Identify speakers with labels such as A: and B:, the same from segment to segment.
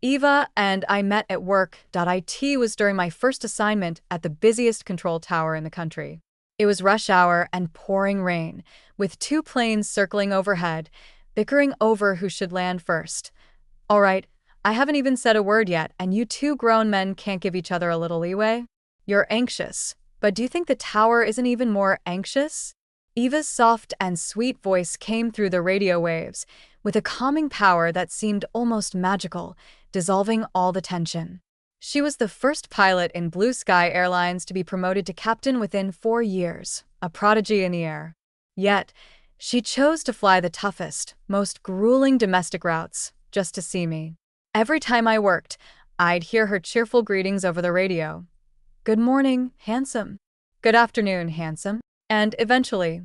A: Eva and I met at work. It was during my first assignment at the busiest control tower in the country. It was rush hour and pouring rain, with two planes circling overhead, bickering over who should land first. All right, I haven't even said a word yet, and you two grown men can't give each other a little leeway? You're anxious, but do you think the tower isn't even more anxious? Eva's soft and sweet voice came through the radio waves, with a calming power that seemed almost magical, dissolving all the tension. She was the first pilot in Blue Sky Airlines to be promoted to captain within 4 years, a prodigy in the air. Yet, she chose to fly the toughest, most grueling domestic routes, just to see me. Every time I worked, I'd hear her cheerful greetings over the radio. Good morning, handsome. Good afternoon, handsome. And eventually,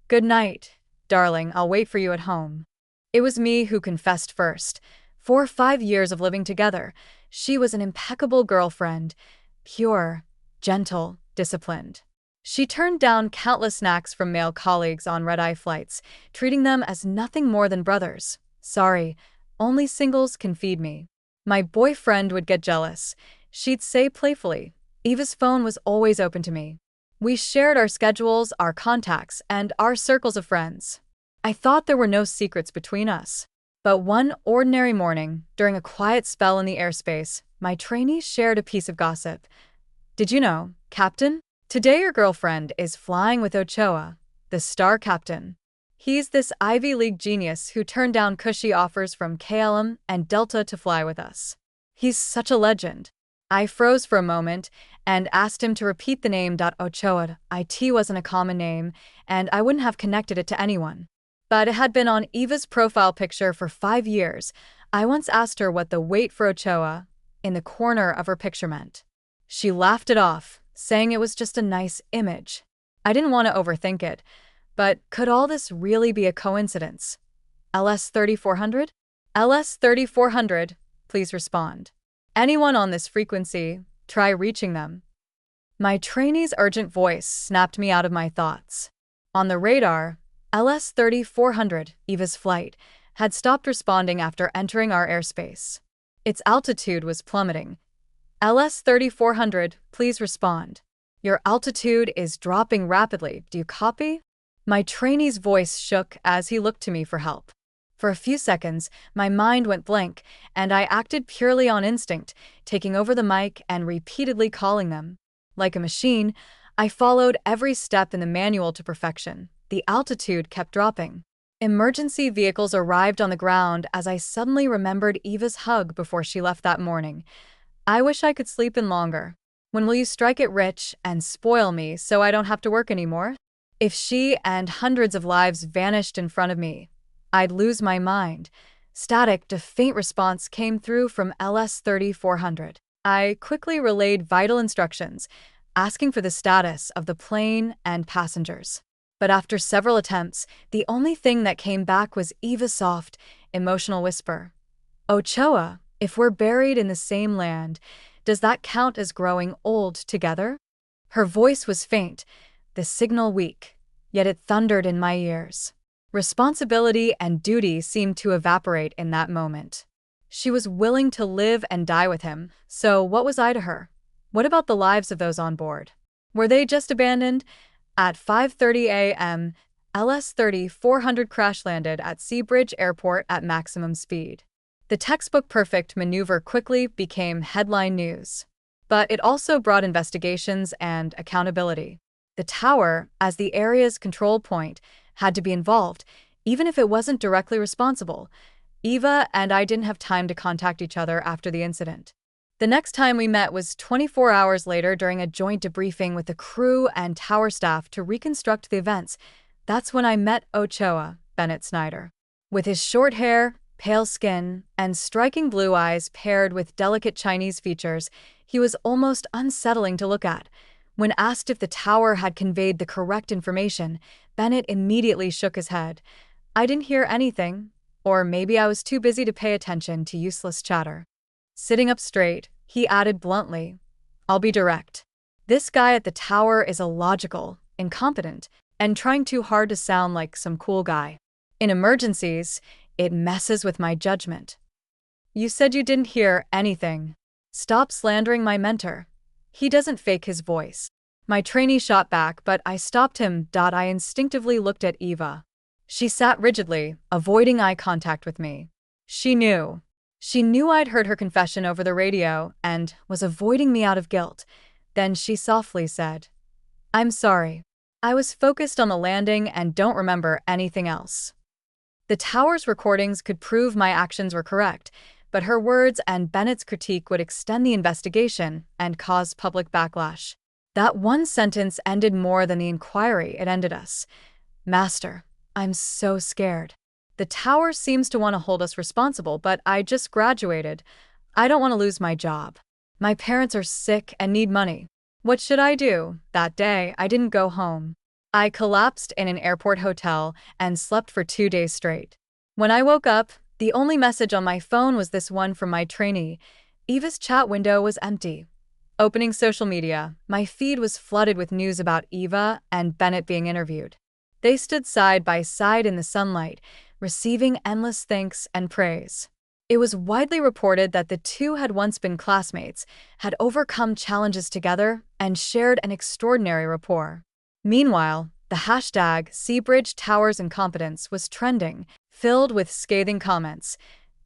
A: good night, darling, I'll wait for you at home. It was me who confessed first. For 5 years of living together, she was an impeccable girlfriend, pure, gentle, disciplined. She turned down countless snacks from male colleagues on red-eye flights, treating them as nothing more than brothers. Sorry, only singles can feed me. My boyfriend would get jealous. She'd say playfully, Eva's phone was always open to me. We shared our schedules, our contacts, and our circles of friends. I thought there were no secrets between us. But one ordinary morning, during a quiet spell in the airspace, my trainee shared a piece of gossip. Did you know, Captain? Today your girlfriend is flying with Ochoa, the star captain. He's this Ivy League genius who turned down cushy offers from KLM and Delta to fly with us. He's such a legend. I froze for a moment and asked him to repeat the name. Ochoa. It wasn't a common name, and I wouldn't have connected it to anyone. But it had been on Eva's profile picture for 5 years. I once asked her what the wait for Ochoa in the corner of her picture meant. She laughed it off, saying it was just a nice image. I didn't want to overthink it, but could all this really be a coincidence? LS 3400? LS 3400, please respond. Anyone on this frequency, try reaching them. My trainee's urgent voice snapped me out of my thoughts. On the radar, LS 3400, Eva's flight, had stopped responding after entering our airspace. Its altitude was plummeting. LS 3400, please respond. Your altitude is dropping rapidly. Do you copy? My trainee's voice shook as he looked to me for help. For a few seconds, my mind went blank, and I acted purely on instinct, taking over the mic and repeatedly calling them. Like a machine, I followed every step in the manual to perfection. The altitude kept dropping. Emergency vehicles arrived on the ground as I suddenly remembered Eva's hug before she left that morning. I wish I could sleep in longer. When will you strike it rich and spoil me so I don't have to work anymore? If she and hundreds of lives vanished in front of me, I'd lose my mind. Static to faint response came through from LS 3400. I quickly relayed vital instructions, asking for the status of the plane and passengers. But after several attempts, the only thing that came back was Eva's soft, emotional whisper. Ochoa, if we're buried in the same land, does that count as growing old together? Her voice was faint, the signal weak, yet it thundered in my ears. Responsibility and duty seemed to evaporate in that moment. She was willing to live and die with him, so what was I to her? What about the lives of those on board? Were they just abandoned? At 5:30 a.m., LS 3400 crash-landed at Seabridge Airport at maximum speed. The textbook perfect maneuver quickly became headline news. But it also brought investigations and accountability. The tower, as the area's control point, had to be involved, even if it wasn't directly responsible. Eva and I didn't have time to contact each other after the incident. The next time we met was 24 hours later during a joint debriefing with the crew and tower staff to reconstruct the events. That's when I met Ochoa, Bennett Snyder. With his short hair, pale skin, and striking blue eyes paired with delicate Chinese features, he was almost unsettling to look at. When asked if the tower had conveyed the correct information, Bennett immediately shook his head. I didn't hear anything, or maybe I was too busy to pay attention to useless chatter. Sitting up straight, he added bluntly, I'll be direct. This guy at the tower is illogical, incompetent, and trying too hard to sound like some cool guy. In emergencies, it messes with my judgment. You said you didn't hear anything. Stop slandering my mentor. He doesn't fake his voice. My trainee shot back, but I stopped him. I instinctively looked at Eva. She sat rigidly, avoiding eye contact with me. She knew. She knew I'd heard her confession over the radio and was avoiding me out of guilt. Then she softly said, "I'm sorry. I was focused on the landing and don't remember anything else." The tower's recordings could prove my actions were correct, but her words and Bennett's critique would extend the investigation and cause public backlash. That one sentence ended more than the inquiry it ended us. "Master, I'm so scared. The tower seems to want to hold us responsible, but I just graduated. I don't want to lose my job. My parents are sick and need money. What should I do?" That day, I didn't go home. I collapsed in an airport hotel and slept for 2 days straight. When I woke up, the only message on my phone was this one from my trainee. Eva's chat window was empty. Opening social media, my feed was flooded with news about Eva and Bennett being interviewed. They stood side by side in the sunlight, receiving endless thanks and praise. It was widely reported that the two had once been classmates, had overcome challenges together, and shared an extraordinary rapport. Meanwhile, the hashtag #SeaBridgeTowersIncompetence was trending, filled with scathing comments.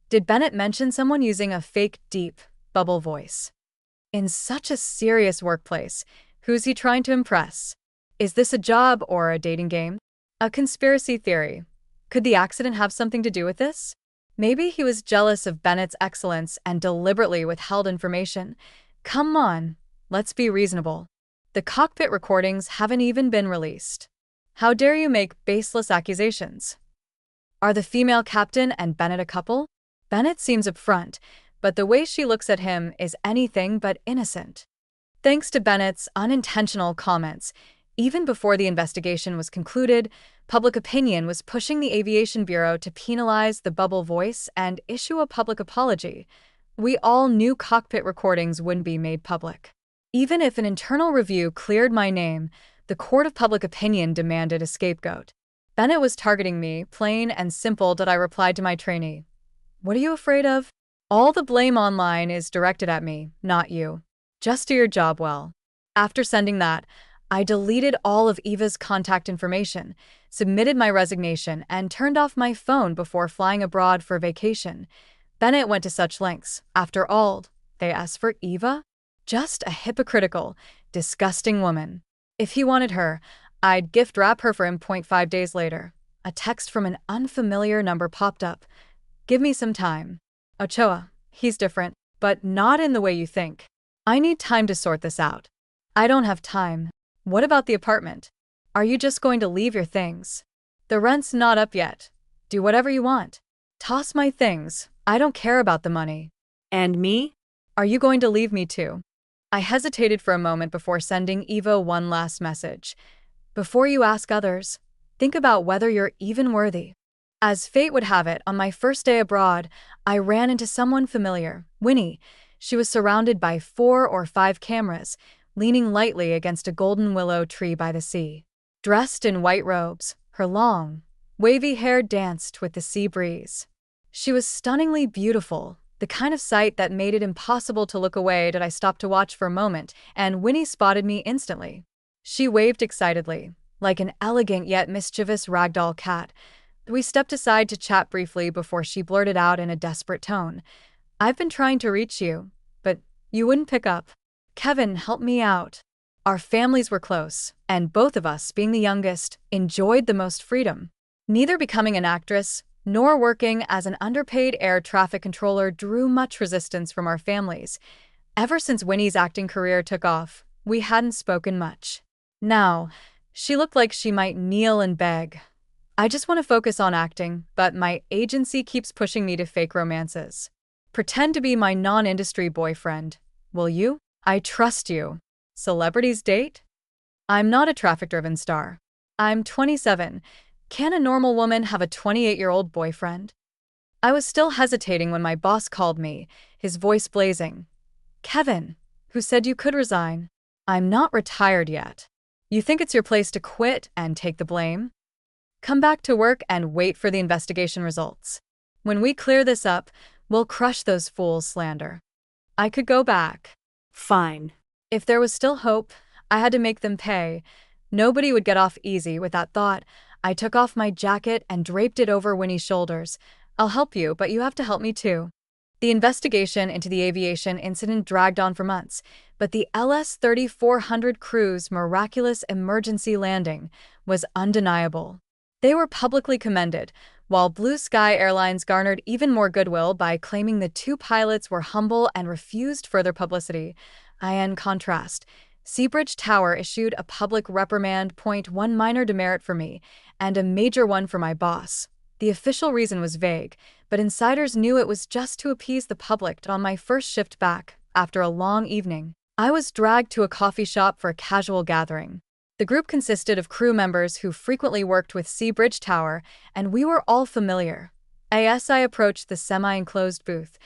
A: Did Bennett mention someone using a fake, deep, bubble voice? In such a serious workplace, who's he trying to impress? Is this a job or a dating game? A conspiracy theory. Could the accident have something to do with this? Maybe he was jealous of Bennett's excellence and deliberately withheld information. Come on, let's be reasonable. The cockpit recordings haven't even been released. How dare you make baseless accusations? Are the female captain and Bennett a couple? Bennett seems upfront, but the way she looks at him is anything but innocent. Thanks to Bennett's unintentional comments, even before the investigation was concluded, public opinion was pushing the Aviation Bureau to penalize the bubble voice and issue a public apology. We all knew cockpit recordings wouldn't be made public. Even if an internal review cleared my name, the court of public opinion demanded a scapegoat. Bennett was targeting me, plain and simple. I replied to my trainee. "What are you afraid of? All the blame online is directed at me, not you. Just do your job well." After sending that, I deleted all of Eva's contact information, submitted my resignation, and turned off my phone before flying abroad for vacation. Bennett went to such lengths. After all, they asked for Eva? Just a hypocritical, disgusting woman. If he wanted her, I'd gift wrap her for him. 5 days later, a text from an unfamiliar number popped up. "Give me some time. Ochoa, he's different, but not in the way you think. I need time to sort this out." "I don't have time." "What about the apartment? Are you just going to leave your things?" "The rent's not up yet. Do whatever you want." "Toss my things. I don't care about the money."
B: "And me?"
A: "Are you going to leave me too?" I hesitated for a moment before sending Eva one last message. "Before you ask others, think about whether you're even worthy." As fate would have it, on my first day abroad, I ran into someone familiar, Winnie. She was surrounded by 4 or 5 cameras, leaning lightly against a golden willow tree by the sea. Dressed in white robes, her long, wavy hair danced with the sea breeze. She was stunningly beautiful, the kind of sight that made it impossible to look away. I stopped to watch for a moment, and Winnie spotted me instantly. She waved excitedly, like an elegant yet mischievous ragdoll cat. We stepped aside to chat briefly before she blurted out in a desperate tone, "I've been trying to reach you, but you wouldn't pick up. Kevin, help me out." Our families were close, and both of us, being the youngest, enjoyed the most freedom. Neither becoming an actress nor working as an underpaid air traffic controller drew much resistance from our families. Ever since Winnie's acting career took off, we hadn't spoken much. Now, she looked like she might kneel and beg. "I just want to focus on acting, but my agency keeps pushing me to fake romances. Pretend to be my non-industry boyfriend. Will you? I trust you. Celebrities date? I'm not a traffic-driven star. I'm 27. Can a normal woman have a 28-year-old boyfriend?" I was still hesitating when my boss called me, his voice blazing. "Kevin, who said you could resign? I'm not retired yet. You think it's your place to quit and take the blame? Come back to work and wait for the investigation results. When we clear this up, We'll crush those fools, slander. I could go back.
B: Fine.
A: If there was still hope, I had to make them pay. Nobody would get off easy with that thought. I took off my jacket and draped it over Winnie's shoulders. I'll help you, but you have to help me too. The investigation into the aviation incident dragged on for months, but the LS-3400 crew's miraculous emergency landing was undeniable. They were publicly commended, while Blue Sky Airlines garnered even more goodwill by claiming the two pilots were humble and refused further publicity. In contrast, Seabridge Tower issued a public reprimand, one minor demerit for me, and a major one for my boss. The official reason was vague, but insiders knew it was just to appease the public. On my first shift back, after a long evening, I was dragged to a coffee shop for a casual gathering. The group consisted of crew members who frequently worked with Seabridge Tower, and we were all familiar. As I approached the semi-enclosed booth,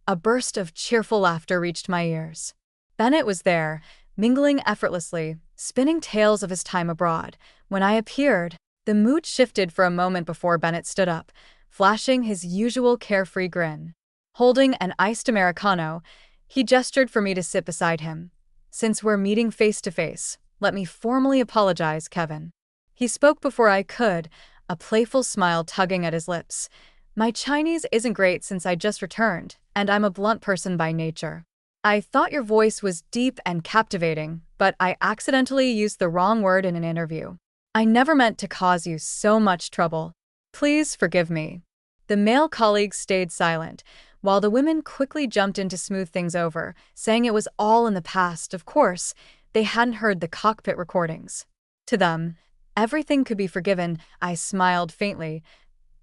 A: a burst of cheerful laughter reached my ears. Bennett was there, mingling effortlessly, spinning tales of his time abroad. When I appeared, the mood shifted for a moment before Bennett stood up, flashing his usual carefree grin. Holding an iced Americano, he gestured for me to sit beside him. Since we're meeting face to face, let me formally apologize, Kevin. He spoke before I could, a playful smile tugging at his lips. My Chinese isn't great since I just returned, and I'm a blunt person by nature. I thought your voice was deep and captivating, but I accidentally used the wrong word in an interview. I never meant to cause you so much trouble. Please forgive me. The male colleagues stayed silent, while the women quickly jumped in to smooth things over, saying it was all in the past. Of course, they hadn't heard the cockpit recordings. To them, everything could be forgiven. I smiled faintly.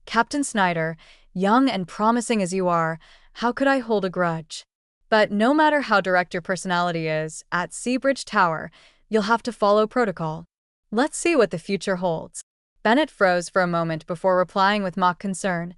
A: Captain Snyder, young and promising as you are, how could I hold a grudge? But no matter how direct your personality is, at Seabridge Tower, you'll have to follow protocol. Let's see what the future holds. Bennett froze for a moment before replying with mock concern.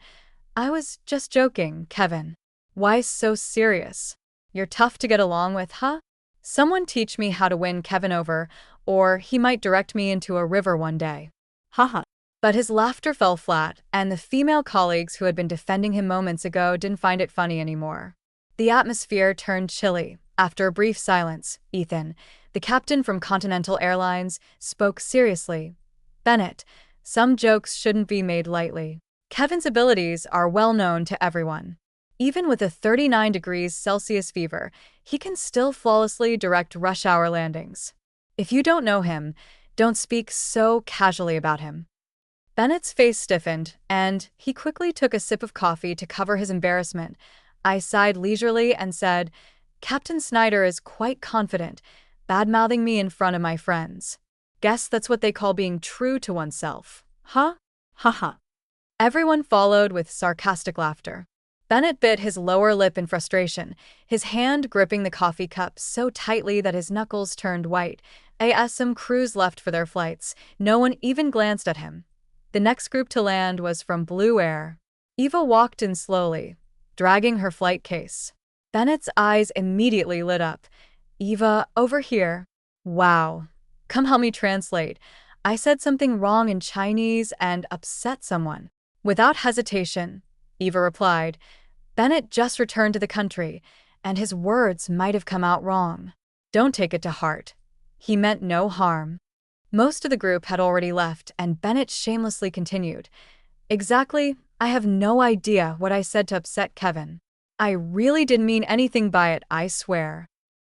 A: I was just joking, Kevin. Why so serious? You're tough to get along with, huh? Someone teach me how to win Kevin over, or he might direct me into a river one day.
B: Haha.
A: But his laughter fell flat, and the female colleagues who had been defending him moments ago didn't find it funny anymore. The atmosphere turned chilly. After a brief silence, Ethan, the captain from Continental Airlines, spoke seriously. Bennett, some jokes shouldn't be made lightly. Kevin's abilities are well known to everyone. Even with a 39 degrees Celsius fever, he can still flawlessly direct rush hour landings. If you don't know him, don't speak so casually about him. Bennett's face stiffened, and he quickly took a sip of coffee to cover his embarrassment. I sighed leisurely and said, Captain Snyder is quite confident, bad-mouthing me in front of my friends. Guess that's what they call being true to oneself. Huh?
B: Haha.
A: Everyone followed with sarcastic laughter. Bennett bit his lower lip in frustration, his hand gripping the coffee cup so tightly that his knuckles turned white. As some crews left for their flights, no one even glanced at him. The next group to land was from Blue Air. Eva walked in slowly, dragging her flight case. Bennett's eyes immediately lit up. Eva, over here. Wow. Come help me translate. I said something wrong in Chinese and upset someone. Without hesitation, Eva replied. Bennett just returned to the country, and his words might have come out wrong. Don't take it to heart. He meant no harm. Most of the group had already left, and Bennett shamelessly continued. Exactly, I have no idea what I said to upset Kevin. I really didn't mean anything by it, I swear.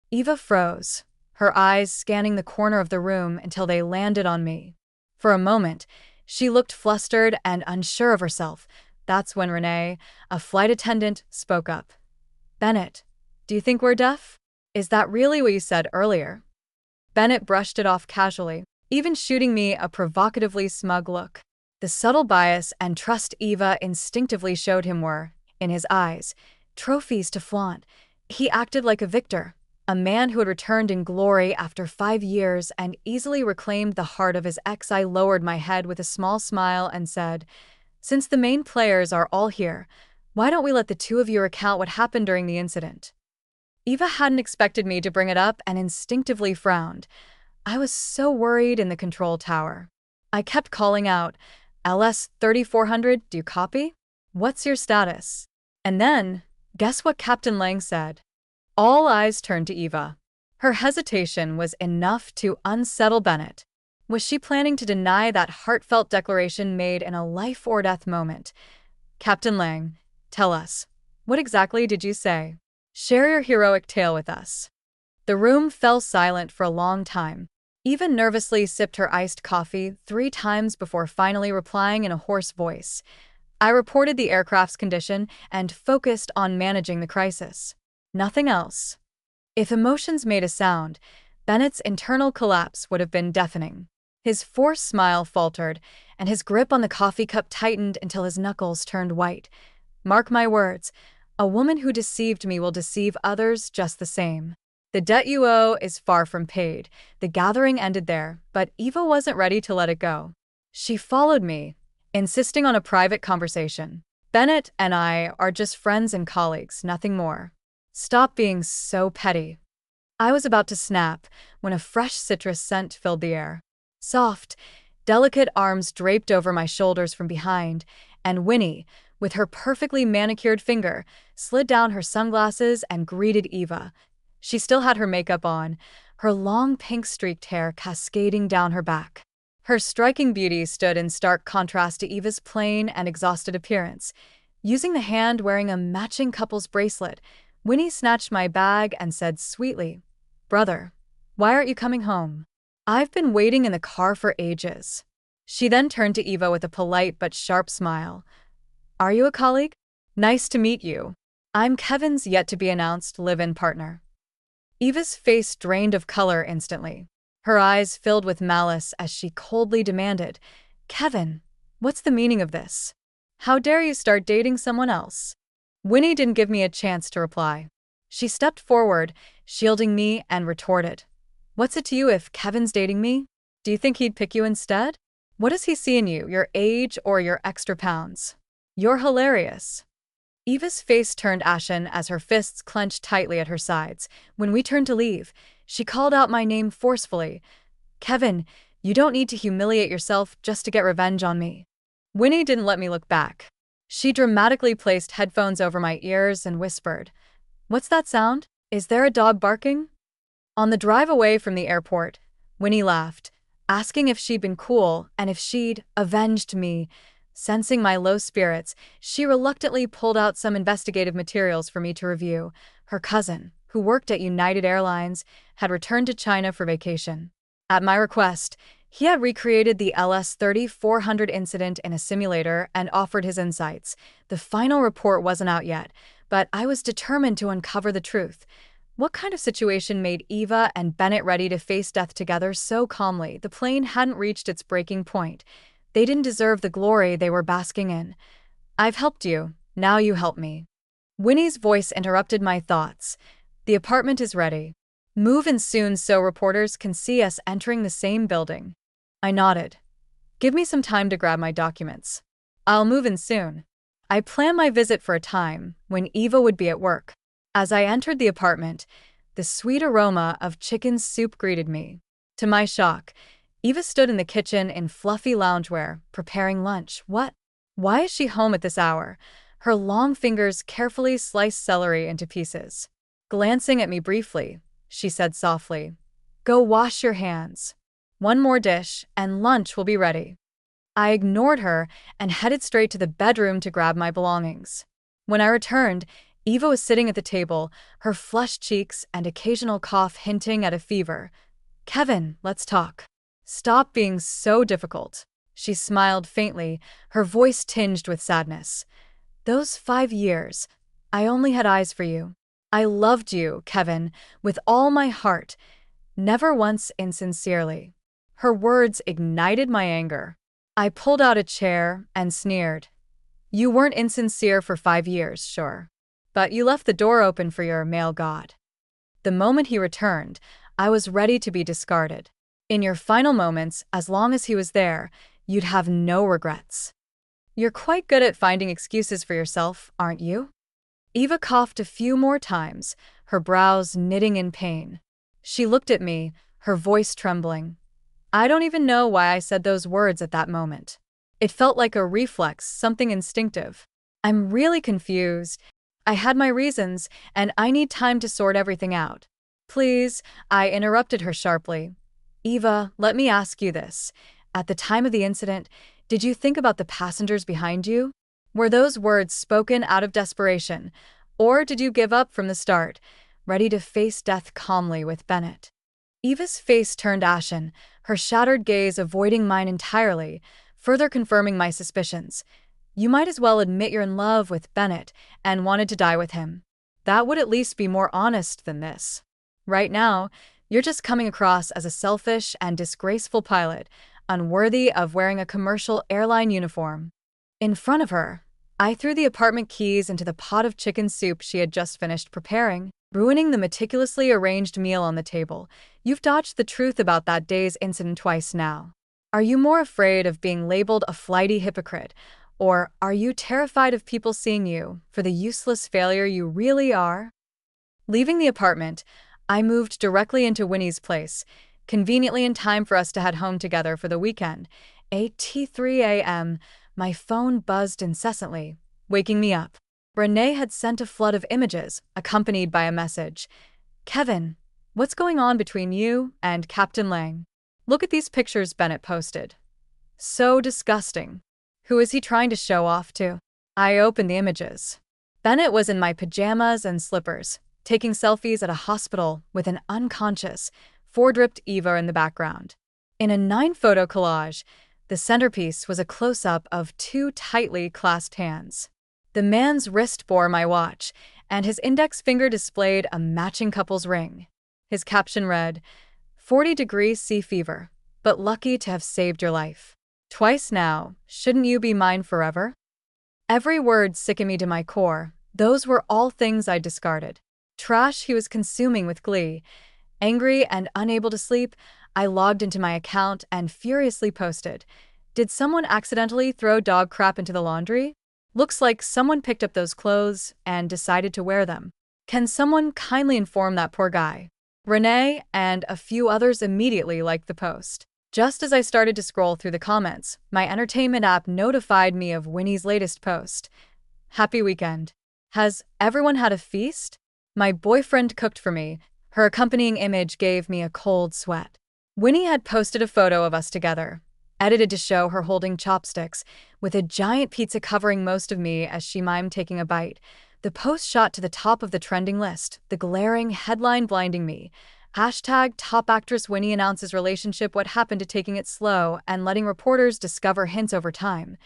A: Eva froze, her eyes scanning the corner of the room until they landed on me. For a moment, she looked flustered and unsure of herself. That's when Renee, a flight attendant, spoke up. Bennett, do you think we're deaf? Is that really what you said earlier? Bennett brushed it off casually, even shooting me a provocatively smug look. The subtle bias and trust Eva instinctively showed him were, in his eyes, trophies to flaunt. He acted like a victor, a man who had returned in glory after 5 years and easily reclaimed the heart of his ex. I lowered my head with a small smile and said, Since the main players are all here, why don't we let the two of you recount what happened during the incident? Eva hadn't expected me to bring it up and instinctively frowned. I was so worried in the control tower. I kept calling out, LS-3400, do you copy? What's your status? And then, Guess what Captain Lang said? All eyes turned to Eva. Her hesitation was enough to unsettle Bennett. Was she planning to deny that heartfelt declaration made in a life-or-death moment? Captain Lang, tell us. What exactly did you say? Share your heroic tale with us. The room fell silent for a long time. Eva nervously sipped her iced coffee 3 times before finally replying in a hoarse voice. I reported the aircraft's condition and focused on managing the crisis. Nothing else. If emotions made a sound, Bennett's internal collapse would have been deafening. His forced smile faltered, and his grip on the coffee cup tightened until his knuckles turned white. Mark my words, a woman who deceived me will deceive others just the same. The debt you owe is far from paid. The gathering ended there, but Eva wasn't ready to let it go. She followed me, insisting on a private conversation. Bennett and I are just friends and colleagues, nothing more. Stop being so petty. I was about to snap when a fresh citrus scent filled the air. Soft, delicate arms draped over my shoulders from behind, and Winnie, with her perfectly manicured finger, slid down her sunglasses and greeted Eva. She still had her makeup on, her long pink-streaked hair cascading down her back. Her striking beauty stood in stark contrast to Eva's plain and exhausted appearance. Using the hand wearing a matching couple's bracelet, Winnie snatched my bag and said sweetly, "Brother, why aren't you coming home? I've been waiting in the car for ages." She then turned to Eva with a polite but sharp smile. "Are you a colleague? Nice to meet you. I'm Kevin's yet-to-be-announced live-in partner." Eva's face drained of color instantly. Her eyes filled with malice as she coldly demanded, "Kevin, what's the meaning of this? How dare you start dating someone else?" Winnie didn't give me a chance to reply. She stepped forward, shielding me, and retorted, "What's it to you if Kevin's dating me? Do you think he'd pick you instead? What does he see in you, your age or your extra pounds? You're hilarious." Eva's face turned ashen as her fists clenched tightly at her sides. When we turned to leave, she called out my name forcefully. "Kevin, you don't need to humiliate yourself just to get revenge on me." Winnie didn't let me look back. She dramatically placed headphones over my ears and whispered, "What's that sound? Is there a dog barking?" On the drive away from the airport, Winnie laughed, asking if she'd been cool and if she'd avenged me. Sensing my low spirits, she reluctantly pulled out some investigative materials for me to review. Her cousin, who worked at United Airlines, had returned to China for vacation. At my request, he had recreated the LS-3400 incident in a simulator and offered his insights. The final report wasn't out yet, but I was determined to uncover the truth. What kind of situation made Eva and Bennett ready to face death together so calmly? The plane hadn't reached its breaking point. They didn't deserve the glory they were basking in. "I've helped you, now you help me." Winnie's voice interrupted my thoughts. "The apartment is ready. Move in soon so reporters can see us entering the same building." I nodded. "Give me some time to grab my documents. I'll move in soon." I planned my visit for a time when Eva would be at work. As I entered the apartment, the sweet aroma of chicken soup greeted me. To my shock, Eva stood in the kitchen in fluffy loungewear, preparing lunch. What? Why is she home at this hour? Her long fingers carefully sliced celery into pieces. Glancing at me briefly, she said softly, "Go wash your hands. One more dish, and lunch will be ready." I ignored her and headed straight to the bedroom to grab my belongings. When I returned, Eva was sitting at the table, her flushed cheeks and occasional cough hinting at a fever. "Kevin, let's talk. Stop being so difficult." She smiled faintly, her voice tinged with sadness. "Those 5 years, I only had eyes for you. I loved you, Kevin, with all my heart, never once insincerely." Her words ignited my anger. I pulled out a chair and sneered. "You weren't insincere for 5 years, sure. But you left the door open for your male god. The moment he returned, I was ready to be discarded. In your final moments, as long as he was there, you'd have no regrets. You're quite good at finding excuses for yourself, aren't you?" Eva coughed a few more times, her brows knitting in pain. She looked at me, her voice trembling. I don't even know why I said those words at that moment. It felt like a reflex, something instinctive. "I'm really confused." I had my reasons, and I need time to sort everything out. Please, I interrupted her sharply. Eva, let me ask you this. At the time of the incident, did you think about the passengers behind you? Were those words spoken out of desperation, or did you give up from the start, ready to face death calmly with Bennett? Eva's face turned ashen, her shattered gaze avoiding mine entirely, further confirming my suspicions. You might as well admit you're in love with Bennett and wanted to die with him. That would at least be more honest than this. Right now, you're just coming across as a selfish and disgraceful pilot, unworthy of wearing a commercial airline uniform. In front of her, I threw the apartment keys into the pot of chicken soup she had just finished preparing, ruining the meticulously arranged meal on the table. You've dodged the truth about that day's incident twice now. Are you more afraid of being labeled a flighty hypocrite, or are you terrified of people seeing you for the useless failure you really are? Leaving the apartment, I moved directly into Winnie's place, conveniently in time for us to head home together for the weekend. At 3 a.m., my phone buzzed incessantly, waking me up. Renee had sent a flood of images, accompanied by a message. Kevin, what's going on between you and Captain Lang? Look at these pictures Bennett posted. So disgusting. Who is he trying to show off to? I opened the images. Bennett was in my pajamas and slippers, taking selfies at a hospital with an unconscious, four-dripped Eva in the background. In a 9-photo collage, the centerpiece was a close-up of 2 tightly clasped hands. The man's wrist bore my watch, and his index finger displayed a matching couple's ring. His caption read, 40 degrees C fever, but lucky to have saved your life. Twice now, shouldn't you be mine forever? Every word sickened me to my core. Those were all things I discarded. Trash he was consuming with glee. Angry and unable to sleep, I logged into my account and furiously posted, did someone accidentally throw dog crap into the laundry? Looks like someone picked up those clothes and decided to wear them. Can someone kindly inform that poor guy? Renee and a few others immediately liked the post. Just as I started to scroll through the comments, my entertainment app notified me of Winnie's latest post. Happy weekend. Has everyone had a feast? My boyfriend cooked for me. Her accompanying image gave me a cold sweat. Winnie had posted a photo of us together, edited to show her holding chopsticks, with a giant pizza covering most of me as she mimed taking a bite. The post shot to the top of the trending list, the glaring headline blinding me. Hashtag top actress Winnie announces relationship, what happened to taking it slow and letting reporters discover hints over time.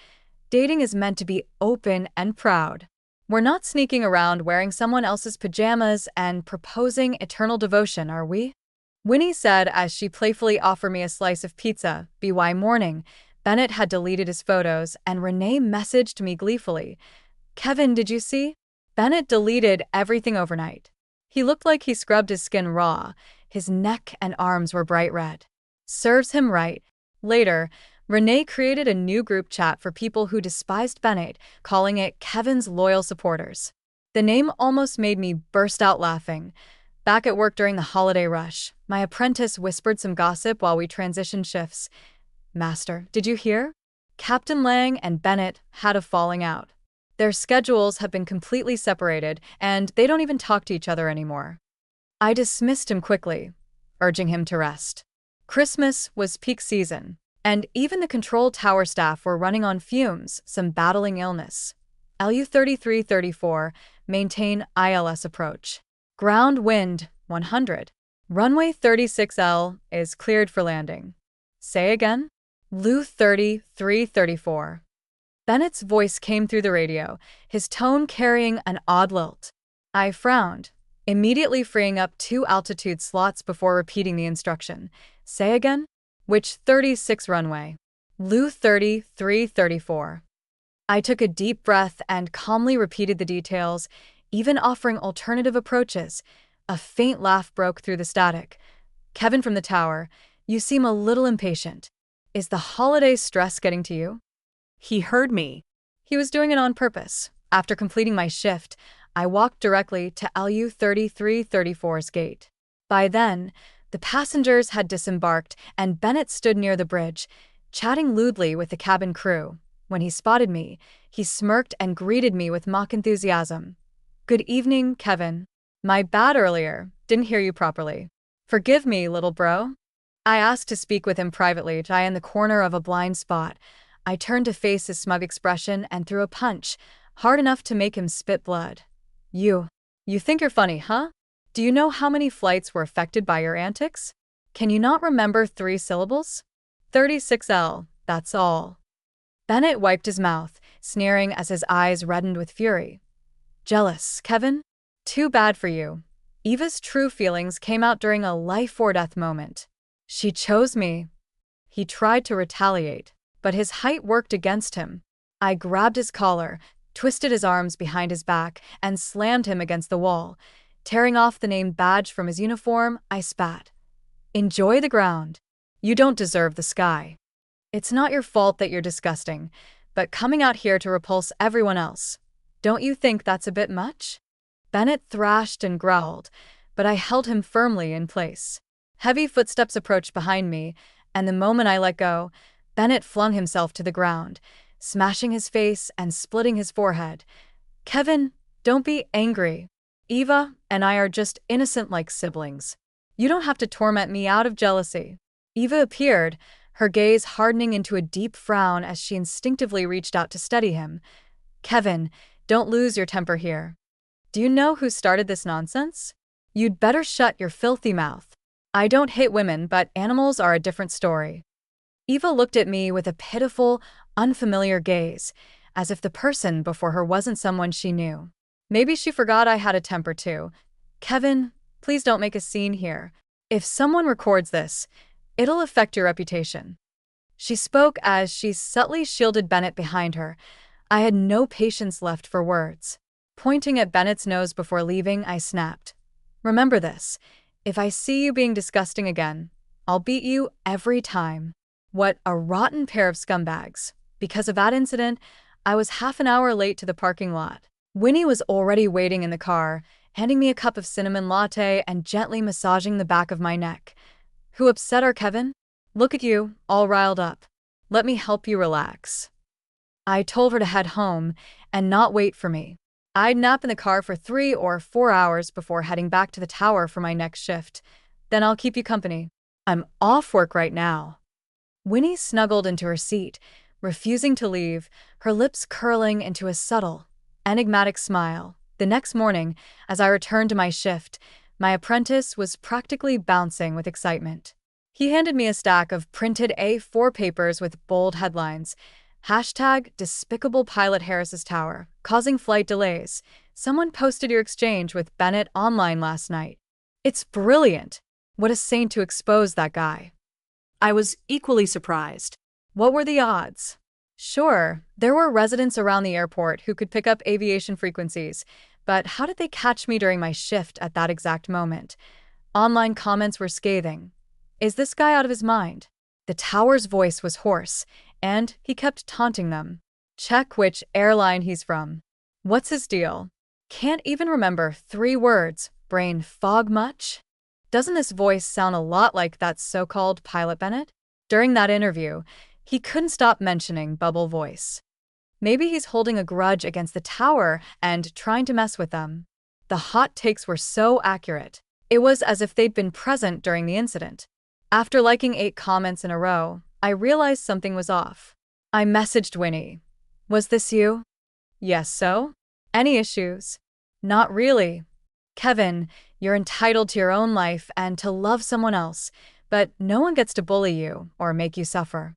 A: Dating is meant to be open and proud. We're not sneaking around wearing someone else's pajamas and proposing eternal devotion, are we? Winnie said as she playfully offered me a slice of pizza. By morning, Bennett had deleted his photos and Renee messaged me gleefully. Kevin, did you see? Bennett deleted everything overnight. He looked like he scrubbed his skin raw. His neck and arms were bright red. Serves him right. Later, Renee created a new group chat for people who despised Bennett, calling it Kevin's Loyal Supporters. The name almost made me burst out laughing. Back at work during the holiday rush, my apprentice whispered some gossip while we transitioned shifts. Master, did you hear? Captain Lang and Bennett had a falling out. Their schedules have been completely separated, and they don't even talk to each other anymore. I dismissed him quickly, urging him to rest. Christmas was peak season, and even the control tower staff were running on fumes, some battling illness. LU 3334, maintain ILS approach. Ground wind, 100. Runway 36L is cleared for landing. Say again? LU 3334. Bennett's voice came through the radio, his tone carrying an odd lilt. I frowned, immediately freeing up 2 altitude slots before repeating the instruction. Say again? Which 36 runway? LU 3334. I took a deep breath and calmly repeated the details, even offering alternative approaches. A faint laugh broke through the static. Kevin from the tower, you seem a little impatient. Is the holiday stress getting to you? He heard me. He was doing it on purpose. After completing my shift, I walked directly to LU 3334's gate. By then, the passengers had disembarked and Bennett stood near the bridge, chatting lewdly with the cabin crew. When he spotted me, he smirked and greeted me with mock enthusiasm. Good evening, Kevin. My bad earlier. Didn't hear you properly. Forgive me, little bro. I asked to speak with him privately, I in the corner of a blind spot. I turned to face his smug expression and threw a punch, hard enough to make him spit blood. You think you're funny, huh? Do you know how many flights were affected by your antics? Can you not remember 3 syllables? 36L, that's all. Bennett wiped his mouth, sneering as his eyes reddened with fury. Jealous, Kevin? Too bad for you. Eva's true feelings came out during a life-or-death moment. She chose me. He tried to retaliate, but his height worked against him. I grabbed his collar, twisted his arms behind his back, and slammed him against the wall. Tearing off the name badge from his uniform, I spat. Enjoy the ground. You don't deserve the sky. It's not your fault that you're disgusting, but coming out here to repulse everyone else. Don't you think that's a bit much? Bennett thrashed and growled, but I held him firmly in place. Heavy footsteps approached behind me, and the moment I let go, Bennett flung himself to the ground, smashing his face and splitting his forehead. Kevin, don't be angry. Eva and I are just innocent like siblings. You don't have to torment me out of jealousy. Eva appeared, her gaze hardening into a deep frown as she instinctively reached out to steady him. Kevin, don't lose your temper here. Do you know who started this nonsense? You'd better shut your filthy mouth. I don't hate women, but animals are a different story. Eva looked at me with a pitiful, unfamiliar gaze, as if the person before her wasn't someone she knew. Maybe she forgot I had a temper too. Kevin, please don't make a scene here. If someone records this, it'll affect your reputation. She spoke as she subtly shielded Bennett behind her. I had no patience left for words. Pointing at Bennett's nose before leaving, I snapped. Remember this. If I see you being disgusting again, I'll beat you every time. What a rotten pair of scumbags. Because of that incident, I was half an hour late to the parking lot. Winnie was already waiting in the car, handing me a cup of cinnamon latte and gently massaging the back of my neck. Who upset her, Kevin? Look at you, all riled up. Let me help you relax. I told her to head home and not wait for me. I'd nap in the car for 3 or 4 hours before heading back to the tower for my next shift. Then I'll keep you company. I'm off work right now. Winnie snuggled into her seat, refusing to leave, her lips curling into a subtle, enigmatic smile. The next morning, as I returned to my shift, my apprentice was practically bouncing with excitement. He handed me a stack of printed A4 papers with bold headlines. Hashtag Despicable Pilot Harris's Tower, causing flight delays. Someone posted your exchange with Bennett online last night. It's brilliant. What a saint to expose that guy. I was equally surprised. What were the odds? Sure, there were residents around the airport who could pick up aviation frequencies, but how did they catch me during my shift at that exact moment? Online comments were scathing. Is this guy out of his mind? The tower's voice was hoarse, and he kept taunting them. Check which airline he's from. What's his deal? Can't even remember 3 words. Brain fog much? Doesn't this voice sound a lot like that so-called Pilot Bennett? During that interview, he couldn't stop mentioning bubble voice. Maybe he's holding a grudge against the tower and trying to mess with them. The hot takes were so accurate. It was as if they'd been present during the incident. After liking 8 comments in a row, I realized something was off. I messaged Winnie. Was this you? Yes, so? Any issues? Not really. Kevin, you're entitled to your own life and to love someone else, but no one gets to bully you or make you suffer.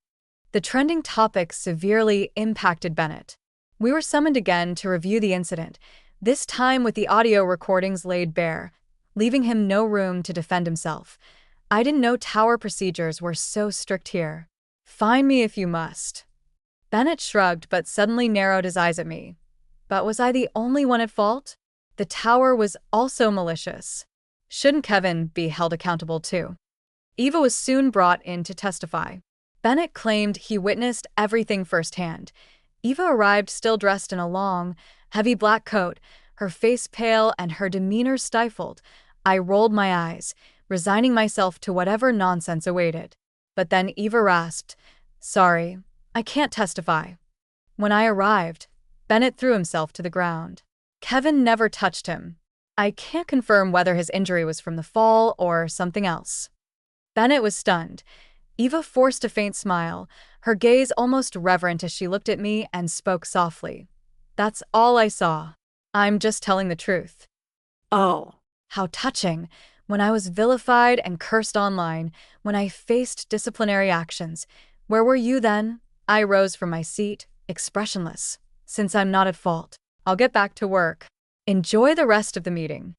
A: The trending topic severely impacted Bennett. We were summoned again to review the incident, this time with the audio recordings laid bare, leaving him no room to defend himself. I didn't know tower procedures were so strict here. Fine me if you must. Bennett shrugged but suddenly narrowed his eyes at me. But was I the only one at fault? The tower was also malicious. Shouldn't Kevin be held accountable too? Eva was soon brought in to testify. Bennett claimed he witnessed everything firsthand. Eva arrived still dressed in a long, heavy black coat, her face pale and her demeanor stifled. I rolled my eyes, resigning myself to whatever nonsense awaited. But then Eva rasped, "Sorry, I can't testify." When I arrived, Bennett threw himself to the ground. Kevin never touched him. I can't confirm whether his injury was from the fall or something else. Bennett was stunned. Eva forced a faint smile, her gaze almost reverent as she looked at me and spoke softly. That's all I saw. I'm just telling the truth.
B: Oh,
A: How touching. When I was vilified and cursed online, when I faced disciplinary actions. Where were you then? I rose from my seat, expressionless. Since I'm not at fault, I'll get back to work. Enjoy the rest of the meeting.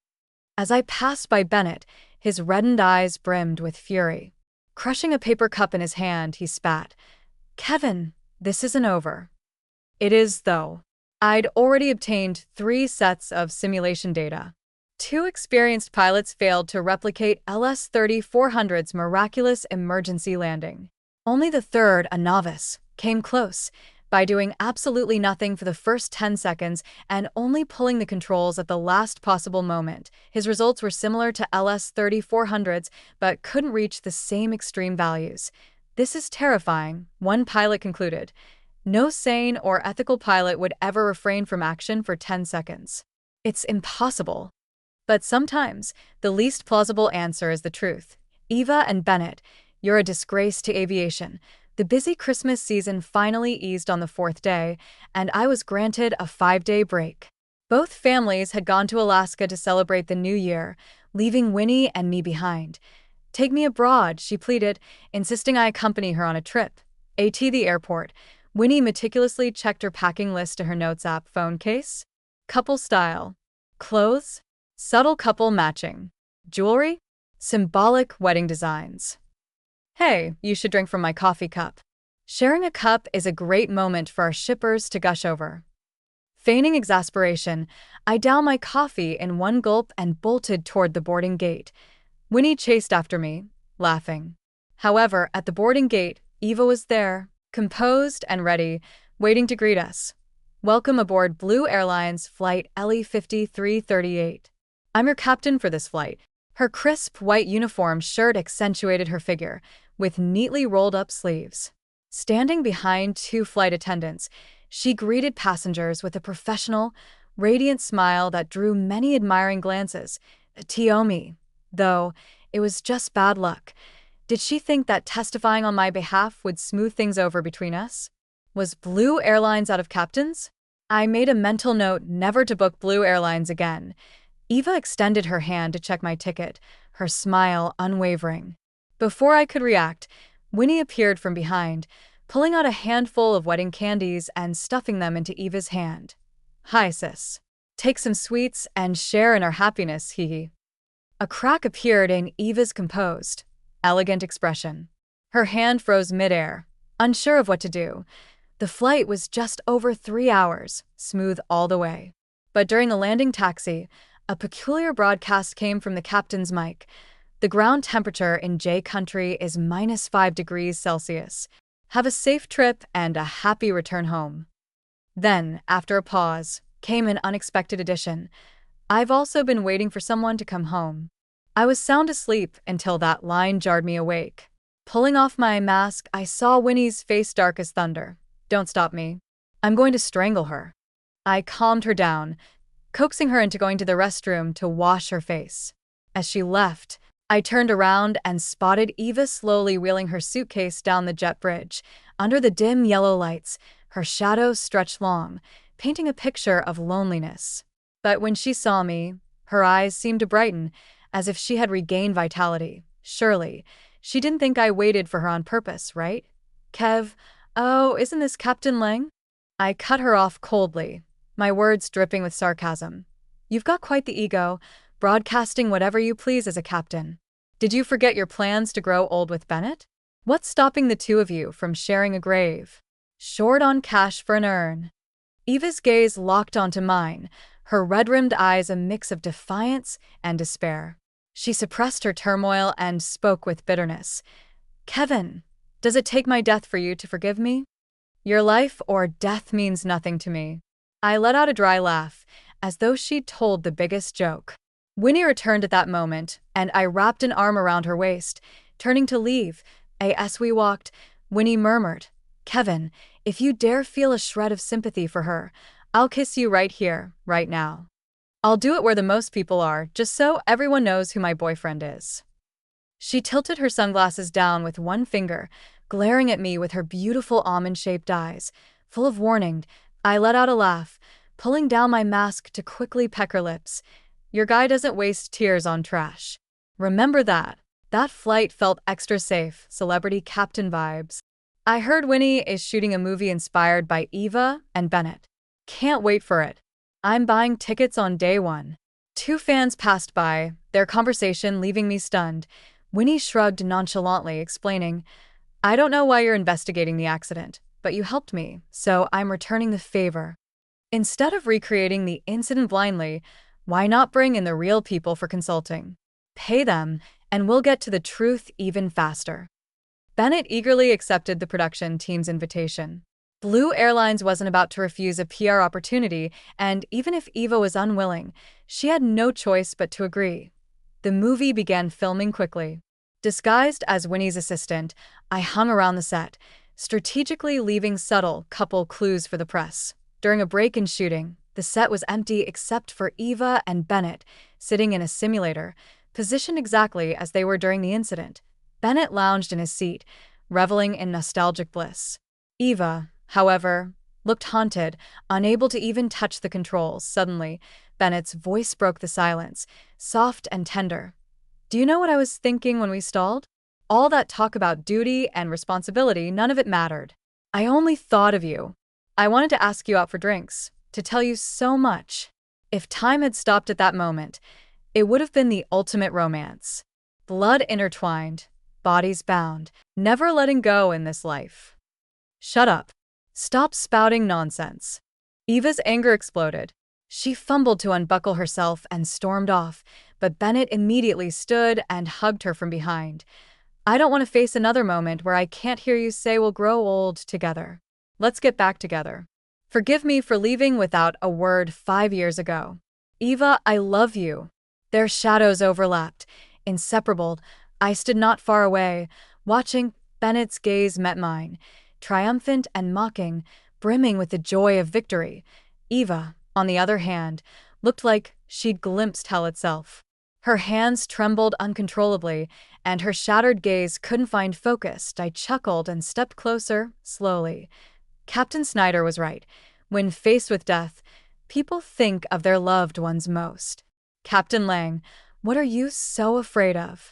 A: As I passed by Bennett, his reddened eyes brimmed with fury. Crushing a paper cup in his hand, he spat. Kevin, this isn't over. It is, though. I'd already obtained 3 sets of simulation data. 2 experienced pilots failed to replicate LS-3400's miraculous emergency landing. Only the third, a novice, came close, by doing absolutely nothing for the first 10 seconds and only pulling the controls at the last possible moment. His results were similar to LS-3400's, but couldn't reach the same extreme values. This is terrifying, one pilot concluded. No sane or ethical pilot would ever refrain from action for 10 seconds. It's impossible. But sometimes, the least plausible answer is the truth. Eva and Bennett, you're a disgrace to aviation. The busy Christmas season finally eased on the 4th day, and I was granted a 5-day break. Both families had gone to Alaska to celebrate the new year, leaving Winnie and me behind. Take me abroad, she pleaded, insisting I accompany her on a trip. The airport. Winnie meticulously checked her packing list to her notes app phone case. Couple style. Clothes? Subtle couple matching. Jewelry? Symbolic wedding designs. Hey, you should drink from my coffee cup. Sharing a cup is a great moment for our shippers to gush over. Feigning exasperation, I downed my coffee in one gulp and bolted toward the boarding gate. Winnie chased after me, laughing. However, at the boarding gate, Eva was there, composed and ready, waiting to greet us. Welcome aboard Blue Airlines Flight LE5338. I'm your captain for this flight. Her crisp white uniform shirt accentuated her figure, with neatly rolled-up sleeves. Standing behind 2 flight attendants, she greeted passengers with a professional, radiant smile that drew many admiring glances. Tiomi, though, it was just bad luck. Did she think that testifying on my behalf would smooth things over between us? Was Blue Airlines out of captains? I made a mental note never to book Blue Airlines again. Eva extended her hand to check my ticket, her smile unwavering. Before I could react, Winnie appeared from behind, pulling out a handful of wedding candies and stuffing them into Eva's hand. Hi, sis. Take some sweets and share in our happiness, hee hee. A crack appeared in Eva's composed, elegant expression. Her hand froze midair, unsure of what to do. The flight was just over 3 hours, smooth all the way. But during the landing taxi, a peculiar broadcast came from the captain's mic. The ground temperature in J country is -5 degrees Celsius. Have a safe trip and a happy return home. Then, after a pause, came an unexpected addition. I've also been waiting for someone to come home. I was sound asleep until that line jarred me awake. Pulling off my mask, I saw Winnie's face dark as thunder. Don't stop me. I'm going to strangle her. I calmed her down, coaxing her into going to the restroom to wash her face. As she left, I turned around and spotted Eva slowly wheeling her suitcase down the jet bridge. Under the dim yellow lights, her shadow stretched long, painting a picture of loneliness. But when she saw me, her eyes seemed to brighten, as if she had regained vitality. Surely, she didn't think I waited for her on purpose, right? Kev, oh, isn't this Captain Lang? I cut her off coldly, my words dripping with sarcasm. You've got quite the ego, broadcasting whatever you please as a captain. Did you forget your plans to grow old with Bennett? What's stopping the 2 of you from sharing a grave? Short on cash for an urn. Eva's gaze locked onto mine, her red-rimmed eyes a mix of defiance and despair. She suppressed her turmoil and spoke with bitterness. Kevin, does it take my death for you to forgive me? Your life or death means nothing to me. I let out a dry laugh, as though she'd told the biggest joke. Winnie returned at that moment, and I wrapped an arm around her waist, turning to leave. As we walked, Winnie murmured, Kevin, if you dare feel a shred of sympathy for her, I'll kiss you right here, right now. I'll do it where the most people are, just so everyone knows who my boyfriend is. She tilted her sunglasses down with one finger, glaring at me with her beautiful almond-shaped eyes. Full of warning, I let out a laugh, pulling down my mask to quickly peck her lips. Your guy doesn't waste tears on trash. Remember that. That flight felt extra safe, celebrity captain vibes. I heard Winnie is shooting a movie inspired by Eva and Bennett. Can't wait for it. I'm buying tickets on day one. Two fans passed by, their conversation leaving me stunned. Winnie shrugged nonchalantly, explaining, I don't know why you're investigating the accident, but you helped me, so I'm returning the favor. Instead of recreating the incident blindly, why not bring in the real people for consulting? Pay them, and we'll get to the truth even faster. Bennett eagerly accepted the production team's invitation. Blue Airlines wasn't about to refuse a PR opportunity, and even if Eva was unwilling, she had no choice but to agree. The movie began filming quickly. Disguised as Winnie's assistant, I hung around the set, strategically leaving subtle couple clues for the press. During a break in shooting, the set was empty except for Eva and Bennett, sitting in a simulator, positioned exactly as they were during the incident. Bennett lounged in his seat, reveling in nostalgic bliss. Eva, however, looked haunted, unable to even touch the controls. Suddenly, Bennett's voice broke the silence, soft and tender. Do you know what I was thinking when we stalled? All that talk about duty and responsibility, none of it mattered. I only thought of you. I wanted to ask you out for drinks, to tell you so much. If time had stopped at that moment, it would have been the ultimate romance. Blood intertwined, bodies bound, never letting go in this life. Shut up. Stop spouting nonsense. Eva's anger exploded. She fumbled to unbuckle herself and stormed off, but Bennett immediately stood and hugged her from behind. I don't want to face another moment where I can't hear you say we'll grow old together. Let's get back together. Forgive me for leaving without a word 5 years ago. Eva, I love you. Their shadows overlapped. Inseparable, I stood not far away, watching. Bennett's gaze met mine, triumphant and mocking, brimming with the joy of victory. Eva, on the other hand, looked like she'd glimpsed hell itself. Her hands trembled uncontrollably, and her shattered gaze couldn't find focus. I chuckled and stepped closer, slowly. Captain Snyder was right. When faced with death, people think of their loved ones most. Captain Lang, what are you so afraid of?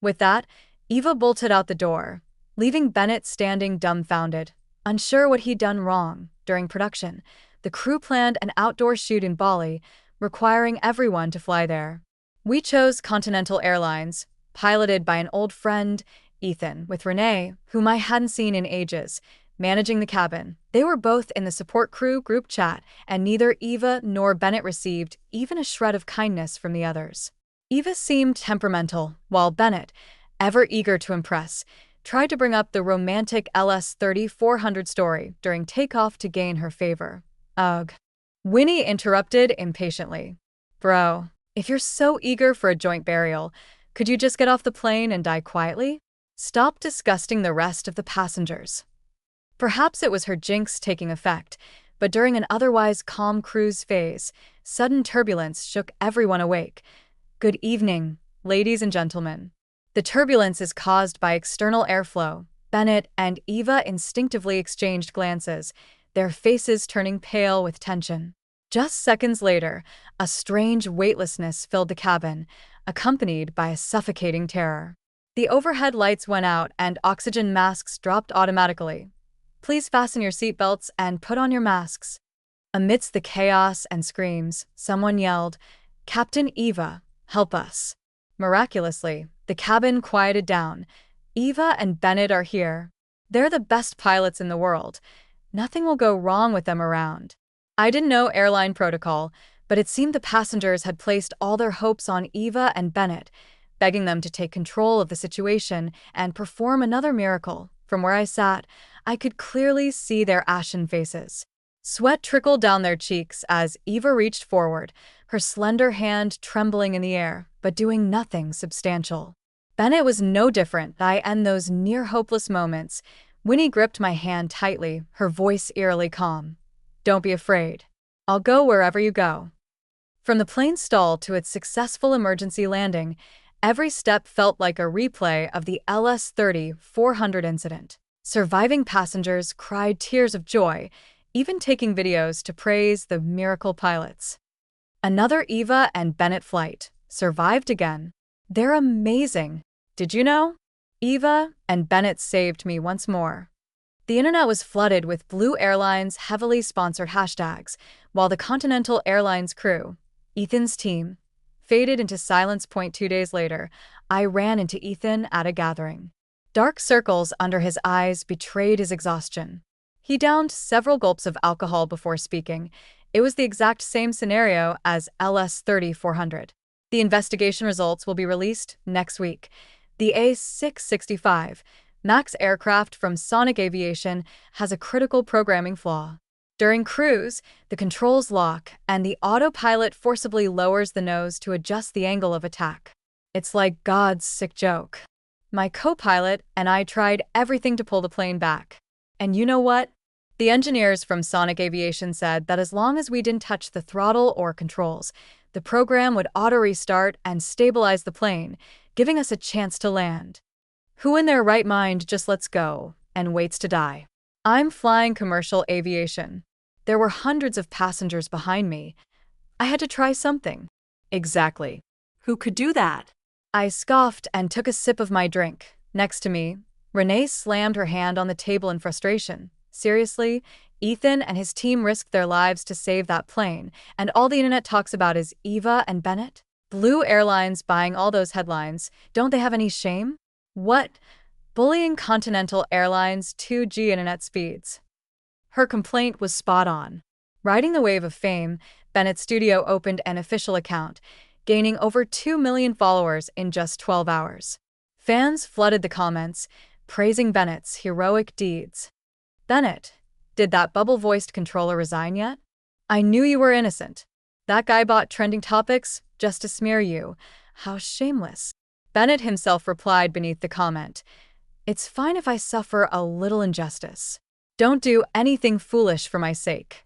A: With that, Eva bolted out the door, leaving Bennett standing dumbfounded, unsure what he'd done wrong. During production, the crew planned an outdoor shoot in Bali, requiring everyone to fly there. We chose Continental Airlines, piloted by an old friend, Ethan, with Renee, whom I hadn't seen in ages, managing the cabin. They were both in the support crew group chat, and neither Eva nor Bennett received even a shred of kindness from the others. Eva seemed temperamental, while Bennett, ever eager to impress, tried to bring up the romantic LS-3400 story during takeoff to gain her favor. Ugh. Winnie interrupted impatiently. Bro, if you're so eager for a joint burial, could you just get off the plane and die quietly? Stop disgusting the rest of the passengers. Perhaps it was her jinx taking effect, but during an otherwise calm cruise phase, sudden turbulence shook everyone awake. Good evening, ladies and gentlemen. The turbulence is caused by external airflow. Bennett and Eva instinctively exchanged glances, their faces turning pale with tension. Just seconds later, a strange weightlessness filled the cabin, accompanied by a suffocating terror. The overhead lights went out and oxygen masks dropped automatically. Please fasten your seatbelts and put on your masks. Amidst the chaos and screams, someone yelled, Captain Eva, help us. Miraculously, the cabin quieted down. Eva and Bennett are here. They're the best pilots in the world. Nothing will go wrong with them around. I didn't know airline protocol, but it seemed the passengers had placed all their hopes on Eva and Bennett, begging them to take control of the situation and perform another miracle. From where I sat, I could clearly see their ashen faces. Sweat trickled down their cheeks as Eva reached forward, her slender hand trembling in the air, but doing nothing substantial. Bennett was no different. I end those near-hopeless moments. Winnie gripped my hand tightly, her voice eerily calm. Don't be afraid. I'll go wherever you go. From the plane stall to its successful emergency landing, every step felt like a replay of the LS-30-400 incident. Surviving passengers cried tears of joy, even taking videos to praise the miracle pilots. Another Eva and Bennett flight survived again. They're amazing. Did you know? Eva and Bennett saved me once more. The internet was flooded with Blue Airlines' heavily sponsored hashtags, while the Continental Airlines crew, Ethan's team, faded into silence. 2 days later, I ran into Ethan at a gathering. Dark circles under his eyes betrayed his exhaustion. He downed several gulps of alcohol before speaking. It was the exact same scenario as LS-30-400. The investigation results will be released next week. The A665 MAX aircraft from Sonic Aviation has a critical programming flaw. During cruise, the controls lock and the autopilot forcibly lowers the nose to adjust the angle of attack. It's like God's sick joke. My co-pilot and I tried everything to pull the plane back. And you know what? The engineers from Sonic Aviation said that as long as we didn't touch the throttle or controls, the program would auto-restart and stabilize the plane, giving us a chance to land. Who in their right mind just lets go and waits to die? I'm flying commercial aviation. There were hundreds of passengers behind me. I had to try something. Exactly. Who could do that? I scoffed and took a sip of my drink. Next to me, Renee slammed her hand on the table in frustration. Seriously? Ethan and his team risked their lives to save that plane, and all the internet talks about is Eva and Bennett? Blue Airlines buying all those headlines. Don't they have any shame? What? Bullying Continental Airlines 2G internet speeds. Her complaint was spot on. Riding the wave of fame, Bennett's studio opened an official account, gaining over 2 million followers in just 12 hours. Fans flooded the comments, praising Bennett's heroic deeds. Bennett, did that bubble-voiced controller resign yet? I knew you were innocent. That guy bought trending topics just to smear you. How shameless. Bennett himself replied beneath the comment, "It's fine if I suffer a little injustice. Don't do anything foolish for my sake."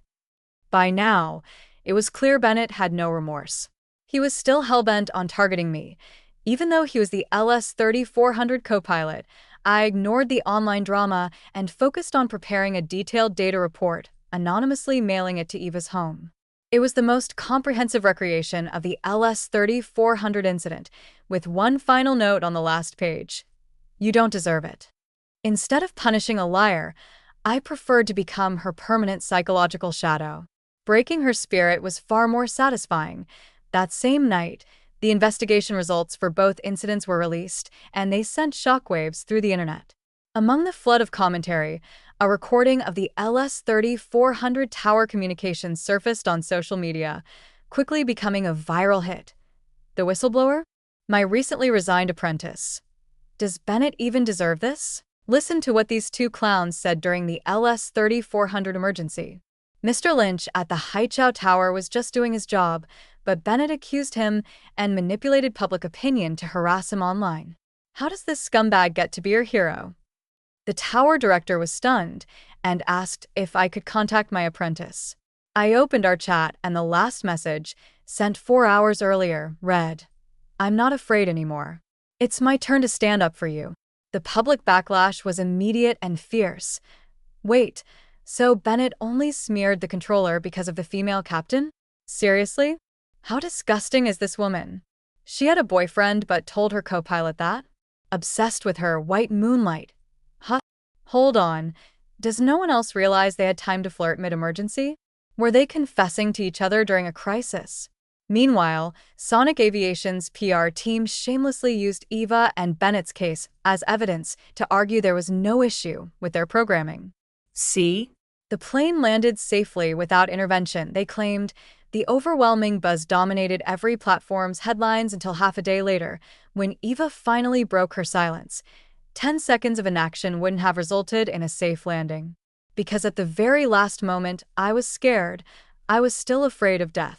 A: By now, it was clear Bennett had no remorse. He was still hell-bent on targeting me. Even though he was the LS-30-400 co-pilot, I ignored the online drama and focused on preparing a detailed data report, anonymously mailing it to Eva's home. It was the most comprehensive recreation of the LS-30-400 incident, with one final note on the last page. You don't deserve it. Instead of punishing a liar, I preferred to become her permanent psychological shadow. Breaking her spirit was far more satisfying. That same night, the investigation results for both incidents were released, and they sent shockwaves through the internet. Among the flood of commentary, a recording of the LS-30-400 tower communications surfaced on social media, quickly becoming a viral hit. The whistleblower? My recently resigned apprentice. Does Bennett even deserve this? Listen to what these two clowns said during the LS-30-400 emergency. Mr. Lynch at the Haichao Tower was just doing his job, but Bennett accused him and manipulated public opinion to harass him online. How does this scumbag get to be your hero? The tower director was stunned and asked if I could contact my apprentice. I opened our chat and the last message, sent 4 hours earlier, read, "I'm not afraid anymore. It's my turn to stand up for you." The public backlash was immediate and fierce. Wait, so Bennett only smeared the controller because of the female captain? Seriously? How disgusting is this woman? She had a boyfriend but told her co-pilot that? Obsessed with her white moonlight. Huh? Hold on. Does no one else realize they had time to flirt mid-emergency? Were they confessing to each other during a crisis? Meanwhile, Sonic Aviation's PR team shamelessly used Eva and Bennett's case as evidence to argue there was no issue with their programming. See? The plane landed safely without intervention, they claimed. The overwhelming buzz dominated every platform's headlines until half a day later, when Eva finally broke her silence. 10 seconds of inaction wouldn't have resulted in a safe landing. Because at the very last moment, I was scared. I was still afraid of death.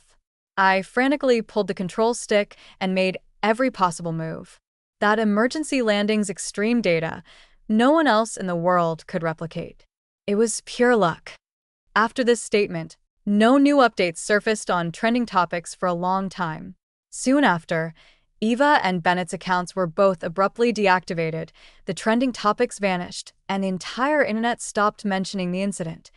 A: I frantically pulled the control stick and made every possible move. That emergency landing's extreme data, no one else in the world could replicate. It was pure luck. After this statement, No new updates surfaced on trending topics for a long time. Soon after, Eva and Bennett's accounts were both abruptly deactivated, the trending topics vanished, and the entire internet stopped mentioning the incident.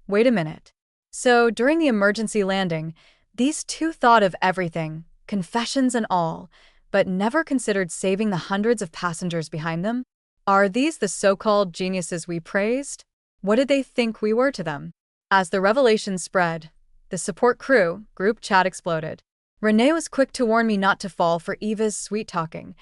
A: Wait a minute. So, during the emergency landing, these two thought of everything, confessions and all, but never considered saving the hundreds of passengers behind them? Are these the so-called geniuses we praised? What did they think we were to them? As the revelation spread, the support crew group chat exploded. Renee was quick to warn me not to fall for Eva's sweet-talking.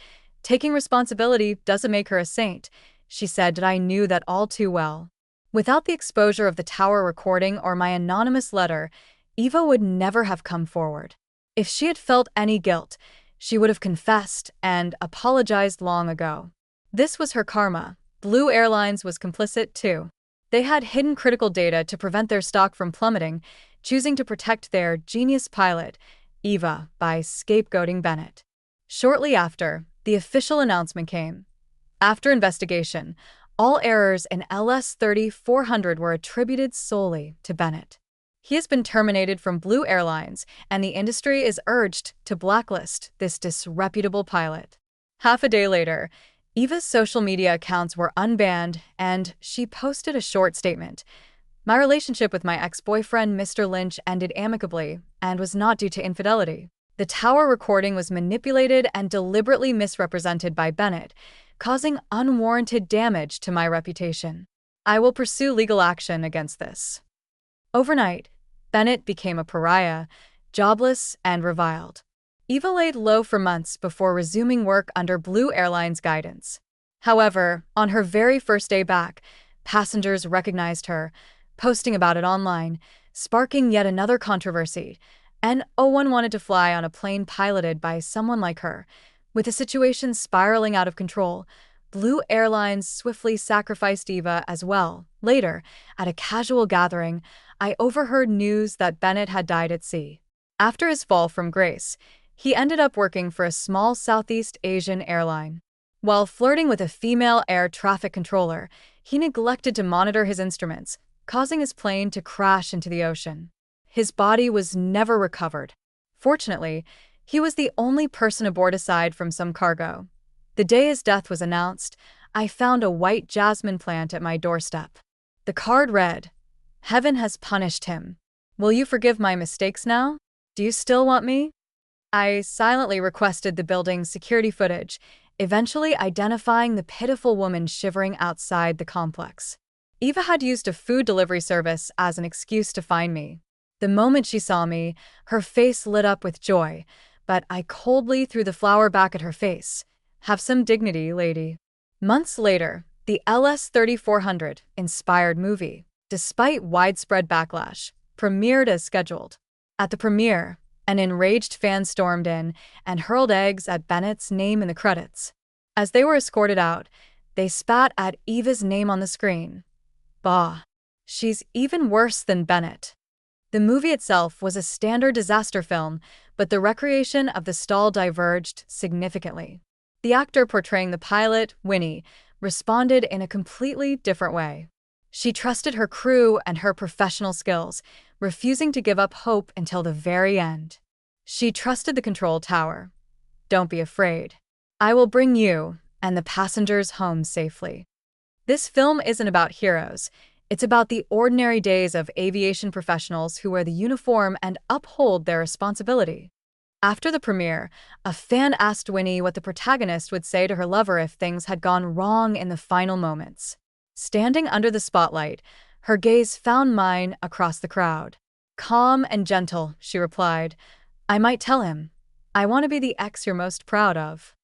A: Taking responsibility doesn't make her a saint, she said, that I knew that all too well. Without the exposure of the tower recording or my anonymous letter, Eva would never have come forward. If she had felt any guilt, she would have confessed and apologized long ago. This was her karma. Blue Airlines was complicit too. They had hidden critical data to prevent their stock from plummeting, choosing to protect their genius pilot, Eva, by scapegoating Bennett. Shortly after, the official announcement came. After investigation, all errors in LS-3400 were attributed solely to Bennett. He has been terminated from Blue Airlines, and the industry is urged to blacklist this disreputable pilot. Half a day later, Eva's social media accounts were unbanned, and she posted a short statement. My relationship with my ex-boyfriend, Mr. Lynch, ended amicably and was not due to infidelity. The tower recording was manipulated and deliberately misrepresented by Bennett, causing unwarranted damage to my reputation. I will pursue legal action against this. Overnight, Bennett became a pariah, jobless and reviled. Eva laid low for months before resuming work under Blue Airlines guidance. However, on her very first day back, passengers recognized her, posting about it online, sparking yet another controversy. And no one wanted to fly on a plane piloted by someone like her. With the situation spiraling out of control, Blue Airlines swiftly sacrificed Eva as well. Later, at a casual gathering, I overheard news that Bennett had died at sea. After his fall from grace, he ended up working for a small Southeast Asian airline. While flirting with a female air traffic controller, he neglected to monitor his instruments, causing his plane to crash into the ocean. His body was never recovered. Fortunately, he was the only person aboard aside from some cargo. The day his death was announced, I found a white jasmine plant at my doorstep. The card read, "Heaven has punished him. Will you forgive my mistakes now? Do you still want me?" I silently requested the building's security footage, eventually identifying the pitiful woman shivering outside the complex. Eva had used a food delivery service as an excuse to find me. The moment she saw me, her face lit up with joy, but I coldly threw the flower back at her face. Have some dignity, lady. Months later, the LS-3400 inspired movie, despite widespread backlash, premiered as scheduled. At the premiere, an enraged fan stormed in and hurled eggs at Bennett's name in the credits. As they were escorted out, they spat at Eva's name on the screen. Bah, she's even worse than Bennett. The movie itself was a standard disaster film, but the recreation of the stall diverged significantly. The actor portraying the pilot, Winnie, responded in a completely different way. She trusted her crew and her professional skills, refusing to give up hope until the very end. She trusted the control tower. Don't be afraid. I will bring you and the passengers home safely. This film isn't about heroes. It's about the ordinary days of aviation professionals who wear the uniform and uphold their responsibility. After the premiere, a fan asked Winnie what the protagonist would say to her lover if things had gone wrong in the final moments. Standing under the spotlight, her gaze found mine across the crowd. Calm and gentle, she replied, "I might tell him, I want to be the ex you're most proud of."